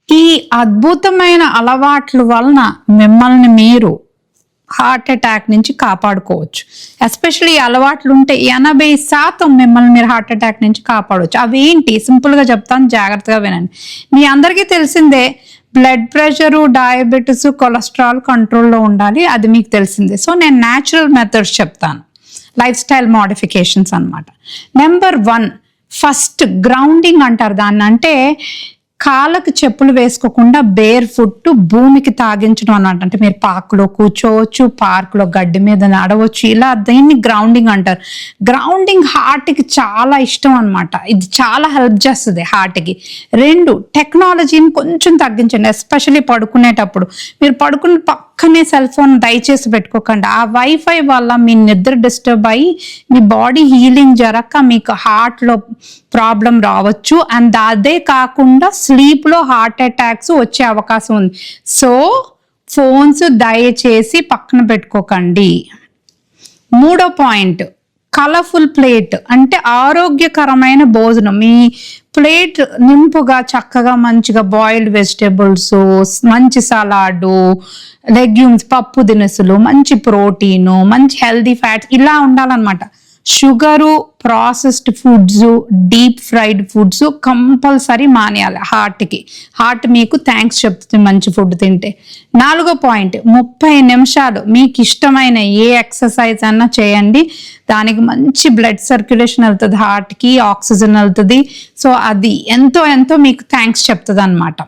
ఈ అద్భుతమైన అలవాట్ల వలన మిమ్మల్ని మీరు హార్ట్ అటాక్ నుంచి కాపాడుకోవచ్చు. ఎస్పెషల్లీ అలవాట్లు ఉంటే 80% మిమ్మల్ని మీరు హార్ట్ అటాక్ నుంచి కాపాడవచ్చు. అవి ఏంటి సింపుల్గా చెప్తాను, జాగ్రత్తగా వినండి. మీ అందరికీ తెలిసిందే, బ్లడ్ ప్రెషరు, డయాబెటీస్, కొలెస్ట్రాల్ కంట్రోల్లో ఉండాలి, అది మీకు తెలిసిందే. సో నేను న్యాచురల్ మెథడ్స్ చెప్తాను, లైఫ్ స్టైల్ మోడిఫికేషన్స్ అనమాట. నెంబర్ 1, ఫస్ట్ గ్రౌండింగ్ అంటారు దాన్ని. అంటే కాళ్ళకు చెప్పులు వేసుకోకుండా బేర్ ఫుట్ భూమికి తాగించడం అన్నమాట. అంటే మీరు పార్కులో కూర్చోవచ్చు, పార్కులో గడ్డి మీద నడవచ్చు, ఇలా దీన్ని గ్రౌండింగ్ అంటారు. గ్రౌండింగ్ హార్ట్కి చాలా ఇష్టం అనమాట. ఇది చాలా హెల్ప్ చేస్తుంది హార్ట్కి. 2, టెక్నాలజీని కొంచెం తగ్గించండి, ఎస్పెషల్లీ పడుకునేటప్పుడు. మీరు పడుకునే పక్కనే సెల్ ఫోన్ దయచేసి పెట్టుకోకండి. ఆ వైఫై వల్ల మీ నిద్ర డిస్టర్బ్ అయ్యి మీ బాడీ హీలింగ్ జరగక మీకు హార్ట్లో ప్రాబ్లం రావచ్చు. అండ్ అదే కాకుండా స్లీప్లో హార్ట్ అటాక్స్ వచ్చే అవకాశం ఉంది. సో ఫోన్స్ దయచేసి పక్కన పెట్టుకోకండి. 3వ పాయింట్, కలర్ఫుల్ ప్లేట్. అంటే ఆరోగ్యకరమైన భోజనం. మీ ప్లేట్ నింపుగా చక్కగా మంచిగా బాయిల్డ్ వెజిటేబుల్స్, మంచి సలాడు, లెగ్యూమ్స్, పప్పు దినుసులు, మంచి ప్రోటీను, మంచి హెల్దీ ఫ్యాట్స్, ఇలా ఉండాలన్నమాట. Sugar, processed foods, deep fried foods compulsory మానేయాలి హార్ట్కి. హార్ట్ మీకు థ్యాంక్స్ చెప్తుంది మంచి ఫుడ్ తింటే. 4వ పాయింట్, 30 నిమిషాలు మీకు ఇష్టమైన ఏ ఎక్సర్సైజ్ అన్నా చేయండి. దానికి మంచి బ్లడ్ సర్క్యులేషన్ వెళ్తుంది, హార్ట్కి ఆక్సిజన్ వెళ్తుంది. సో అది ఎంతో ఎంతో మీకు థ్యాంక్స్ చెప్తుంది అనమాట.